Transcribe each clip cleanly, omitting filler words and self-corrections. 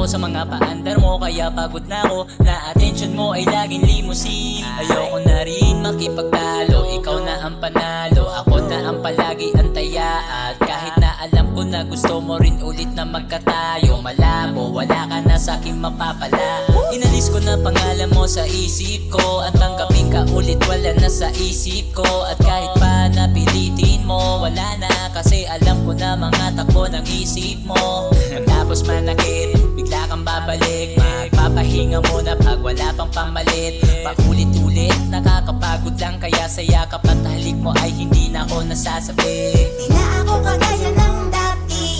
ako sa mga paandar mo, kaya pagod na ako na attention mo ay laging limusin. Ayoko na rin makipagtalo, ikaw na ang panalo, ako na ang palagi ang taya. At kahit na alam ko na gusto mo rin ulit na magkatayo, malabo, wala ka na sa'king mapapala. Inalis ko na pangalan mo sa isip ko, at tanggapin ka ulit wala na sa isip ko. At kahit pa napilitin mo, wala na, kasi alam ko na mga takbo ng isip mo. Tapos manakit, bigla kang babalik, magpapahinga muna pag wala pang pamalit. Paulit-ulit, nakakapagod lang, kaya sa yakap at halik mo ay hindi na ako nasasabi. Di na ako kagaya ng dati,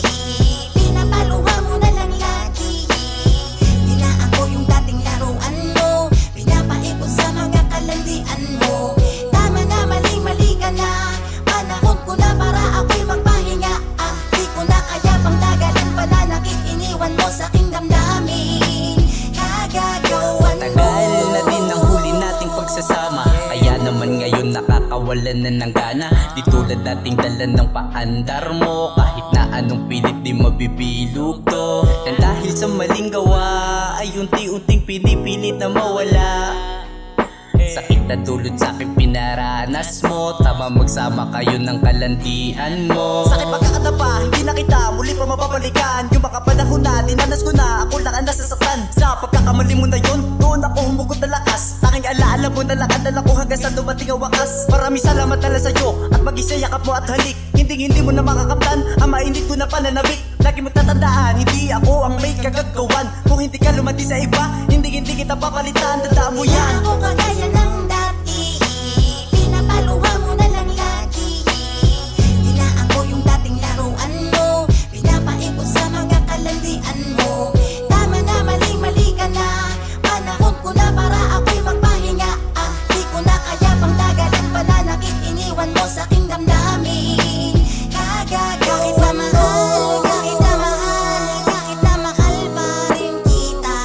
pinapaluha mo na lang lagi. Di na ako yung dating laruan mo, pinapaikot sa mga kalandian mo. Tama na, mali-mali ka na, panahon ko na para ako'y magpahinga. Di ko na kaya pang dagalan pa na iniwan mo sa aking damdamin. Kagagawan mo. Tagal na din ang huli nating pagsasama, kaya naman ngayon nakakawalan na ng gana. Di tulad dating dala ng paandar mo, kahit na anong pilit di mabibilog to. And dahil sa maling gawa ay unti-unting pinipilit na mawala. Sakit na dulot sa'kin pinaranas mo, tama magsama kayo ng kalandian mo. Sakit pagkakadapa, hindi na kita muli pa mapapalikan. Yung mga panahon na dinanas ko na, ako lang ang nasasaktan. Sa pagkakamali mo na yun, doon ako humugot na lakas. Tanging alaala mo na lang ang dala ko hanggang sa dumating ang wakas. Maraming salamat na lang sa'yo at mag-isa yakap mo at halik. Hindi mo na makakaptan ang mainit ko na pananabik. Lagi mo tatandaan, hindi ako ang may kagagawan. Kung hindi ka lumati sa iba, hindi kita papalitan. Tandaan mo Di na yan. ako kagaya ng dati, pinapaluha mo na lang lagi. Di na ako yung dating laruan mo, pinapaikot sa mga kalandian mo. Tama na, mali-mali ka na, panahon ko na para ako'y magpahinga. Di ko na kaya pang dagalan pa na iniwan mo sa aking damdamin. Kahit na mahal, kahit na mahal, kahit na mahal pa rin kita,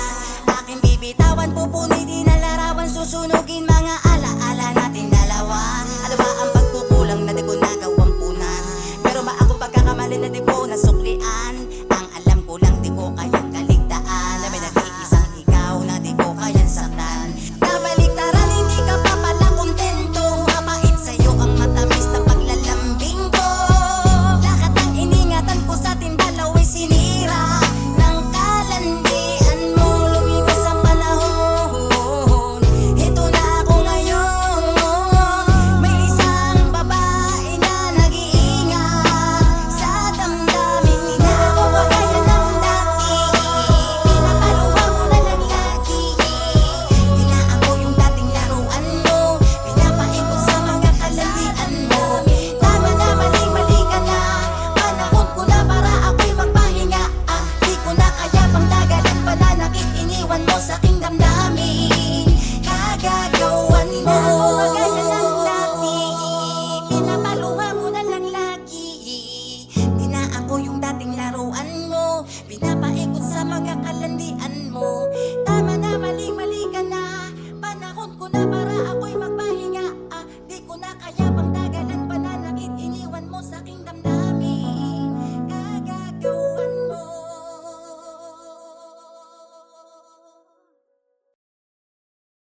aking bibitawan, pupunitin na larawan, susunugin mga alaala natin dalawa. Ano ba ang pagkukulang na di ko nagawang punan? Pero ba akong pagkakamali na di ko nasuklian? Ang alam ko lang di ko kayang kaligtaan, na may nag-iisang ikaw na di ko kayang saktan. Kabaliktaran, hindi ka pa pala kontento, mapait sa'yo ang matamis na paglalambing ko. Lahat ng iningatan ko sa ating dalawa'y sinira ng kalandian mo. Lumipas ang panahon, ito na ako ngayon. May isang babae na nag-iingat sa damdamin. Di na ako kagaya ng dati, pinapaluha mo na lang lagi. Di na ako yung dating laruan mo, pinapaikot sa mga kalandian mo. Tama na, mali-mali ka na, panahon ko na para ako'y magpahinga. Di ko na kaya pang dagalan pa na iniwan mo sa aking damdamin. Kagagawan mo. Di na ako kagaya ng dati, pinapaluha mo na lang lagi. Di na ako yung dating laruan mo, pinapaikot sa mga kalandian